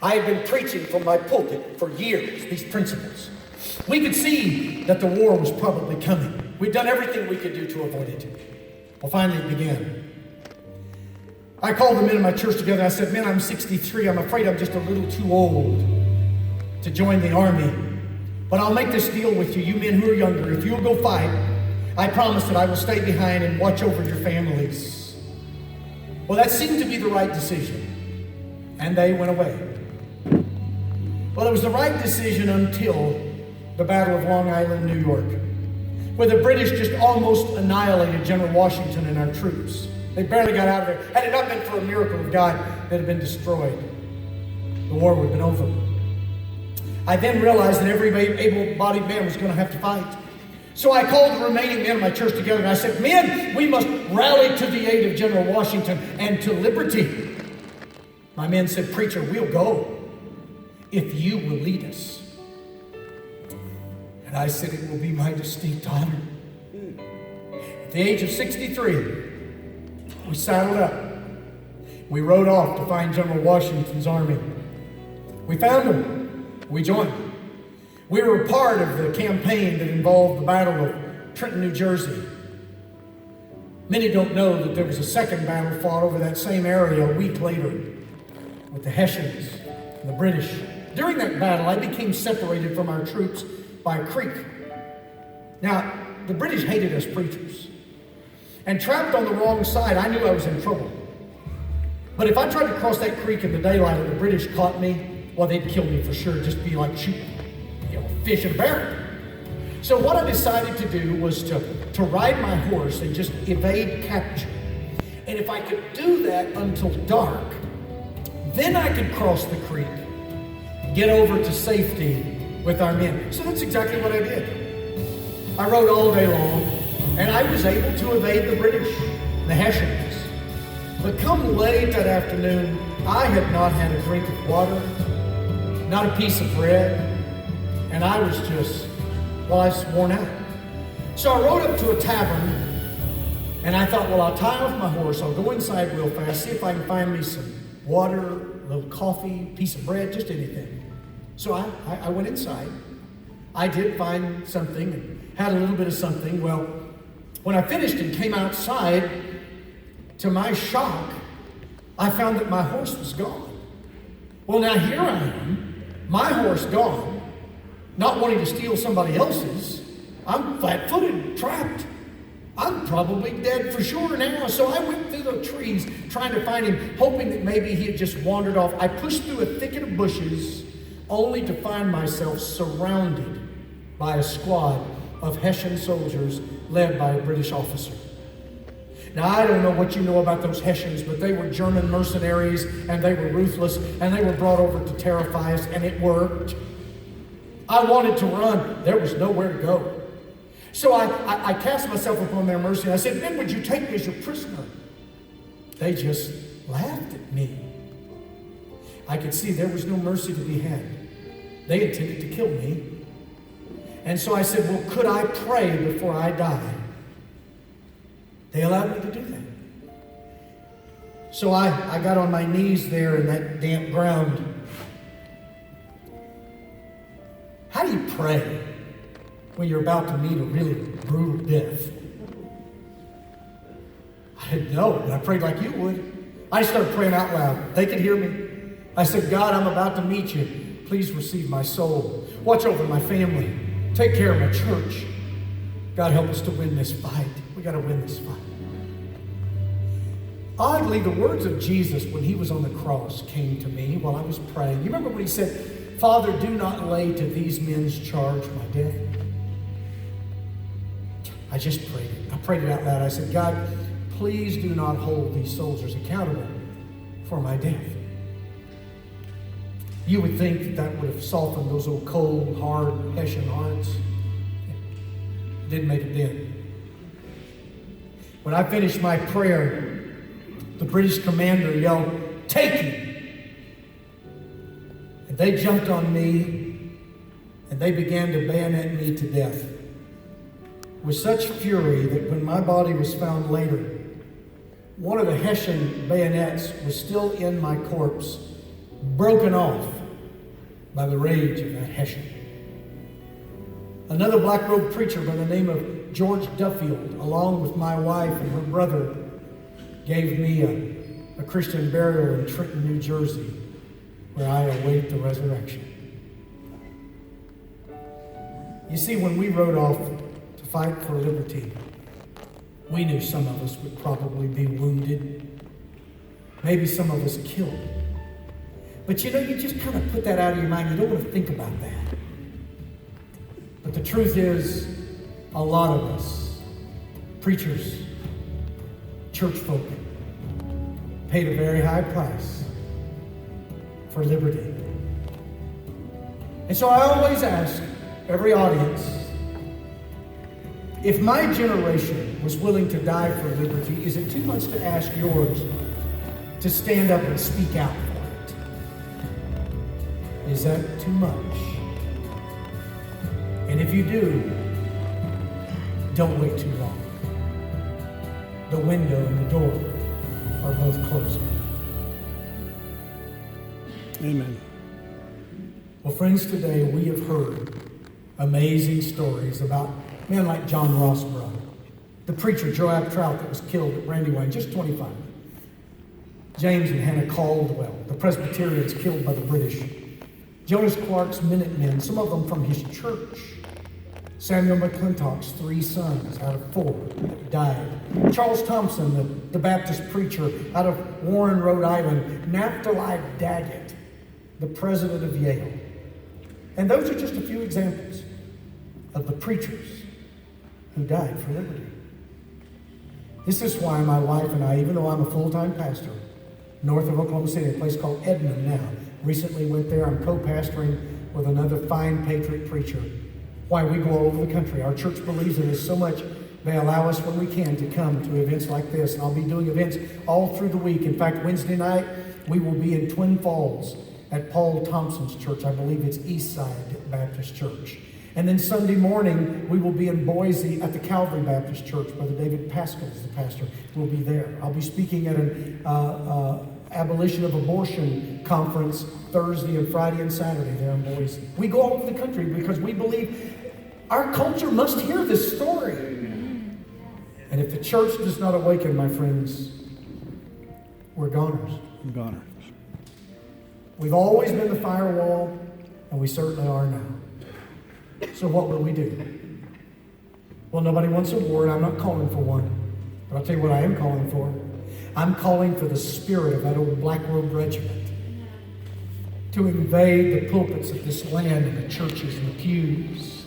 I had been preaching from my pulpit for years these principles. We could see that the war was probably coming. We'd done everything we could do to avoid it. Well, finally it began. I called the men in my church together. I said, "Men, I'm 63. I'm afraid I'm just a little too old to join the army. But I'll make this deal with you, you men who are younger. If you'll go fight, I promise that I will stay behind and watch over your families." Well, that seemed to be the right decision. And they went away. Well, it was the right decision until the Battle of Long Island, New York, where the British just almost annihilated General Washington and our troops. They barely got out of there. Had it not been for a miracle of God, they'd have been destroyed. The war would have been over. I then realized that every able-bodied man was going to have to fight. So I called the remaining men of my church together and I said, "Men, we must rally to the aid of General Washington and to liberty." My men said, "Preacher, we'll go if you will lead us." And I said, "It will be my distinct honor." At the age of 63, we saddled up. We rode off to find General Washington's army. We found him. We joined. We were a part of the campaign that involved the Battle of Trenton, New Jersey. Many don't know that there was a second battle fought over that same area a week later with the Hessians and the British. During that battle, I became separated from our troops by a creek. Now, the British hated us preachers. And trapped on the wrong side, I knew I was in trouble. But if I tried to cross that creek in the daylight and the British caught me, well, they'd kill me for sure. Just be like shooting, fish in a barrel. So what I decided to do was to ride my horse and just evade capture. And if I could do that until dark, then I could cross the creek, get over to safety with our men. So that's exactly what I did. I rode all day long, and I was able to evade the British, the Hessians. But come late that afternoon, I had not had a drink of water, not a piece of bread, and I was just, I was worn out. So I rode up to a tavern, and I thought, well, I'll tie off my horse, I'll go inside real fast, see if I can find me some water, a little coffee, piece of bread, just anything. So I went inside. I did find something and had a little bit of something. Well, when I finished and came outside, to my shock, I found that my horse was gone. Well, now here I am, my horse gone, not wanting to steal somebody else's. I'm flat-footed, trapped. I'm probably dead for sure now. So I went through the trees trying to find him, hoping that maybe he had just wandered off. I pushed through a thicket of bushes, only to find myself surrounded by a squad of Hessian soldiers led by a British officer. Now, I don't know what you know about those Hessians, but they were German mercenaries, and they were ruthless, and they were brought over to terrify us, and it worked. I wanted to run. There was nowhere to go. So I cast myself upon their mercy, and I said, "Men, would you take me as your prisoner?" They just laughed at me. I could see there was no mercy to be had. They intended to kill me. And so I said, "Well, could I pray before I die?" They allowed me to do that. So I got on my knees there in that damp ground. How do you pray when you're about to meet a really brutal death? I didn't know, but I prayed like you would. I started praying out loud. They could hear me. I said, "God, I'm about to meet you. Please receive my soul. Watch over my family. Take care of my church. God, help us to win this fight. We got to win this fight." Oddly, the words of Jesus when he was on the cross came to me while I was praying. You remember when he said, "Father, do not lay to these men's charge my death"? I just prayed it. I prayed it out loud. I said, "God, please do not hold these soldiers accountable for my death." You would think that that would have softened those old cold, hard Hessian hearts. It didn't make a dent. When I finished my prayer, the British commander yelled, "Take him!" And they jumped on me, and they began to bayonet me to death with such fury that when my body was found later, one of the Hessian bayonets was still in my corpse broken off by the rage of that Hessian. Another black robed preacher by the name of George Duffield, along with my wife and her brother, gave me a Christian burial in Trenton, New Jersey, where I await the resurrection. You see, when we rode off to fight for liberty, we knew some of us would probably be wounded, maybe some of us killed. But you know, you just kind of put that out of your mind. You don't want to think about that. But the truth is, a lot of us, preachers, church folk, paid a very high price for liberty. And so I always ask every audience, if my generation was willing to die for liberty, is it too much to ask yours to stand up and speak out for it? Is that too much? And if you do, don't wait too long. The window and the door are both closing. Amen. Well, friends, today we have heard amazing stories about men like John Rossborough, the preacher Joab Trout that was killed at Brandywine, just 25. James and Hannah Caldwell, the Presbyterians killed by the British. Jonas Clark's Minutemen, some of them from his church. Samuel McClintock's 3 sons out of 4 that died. Charles Thompson, the Baptist preacher out of Warren, Rhode Island. Naphtali Daggett, the president of Yale. And those are just a few examples of the preachers who died for liberty. This is why my wife and I, even though I'm a full-time pastor, north of Oklahoma City, a place called Edmond now, recently went there. I'm co-pastoring with another fine Patriot preacher. Why we go all over the country. Our church believes in this so much, they allow us when we can to come to events like this. And I'll be doing events all through the week. In fact, Wednesday night, we will be in Twin Falls at Paul Thompson's church. I believe it's Eastside Baptist Church. And then Sunday morning, we will be in Boise at the Calvary Baptist Church. Brother David Pascal is the pastor. We'll be there. I'll be speaking at an abolition of abortion conference Thursday and Friday and Saturday there in Boise. We go all over the country because we believe our culture must hear this story. And if the church does not awaken, my friends, we're goners. Goners. We've always been the firewall, and we certainly are now. So what will we do? Well, nobody wants a war, and I'm not calling for one. But I'll tell you what I am calling for. I'm calling for the spirit of that old Black Robed Regiment to invade the pulpits of this land and the churches and the pews.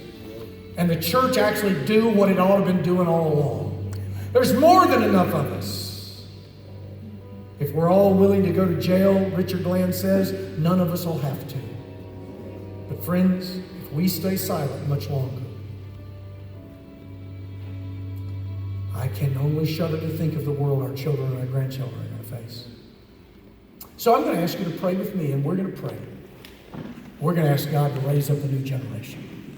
And the church actually do what it ought to have been doing all along. There's more than enough of us. If we're all willing to go to jail, Richard Glenn says, none of us will have to. But friends, if we stay silent much longer, I can only shudder to think of the world our children and our grandchildren are going to face. So I'm going to ask you to pray with me, and we're going to pray. We're going to ask God to raise up the new generation.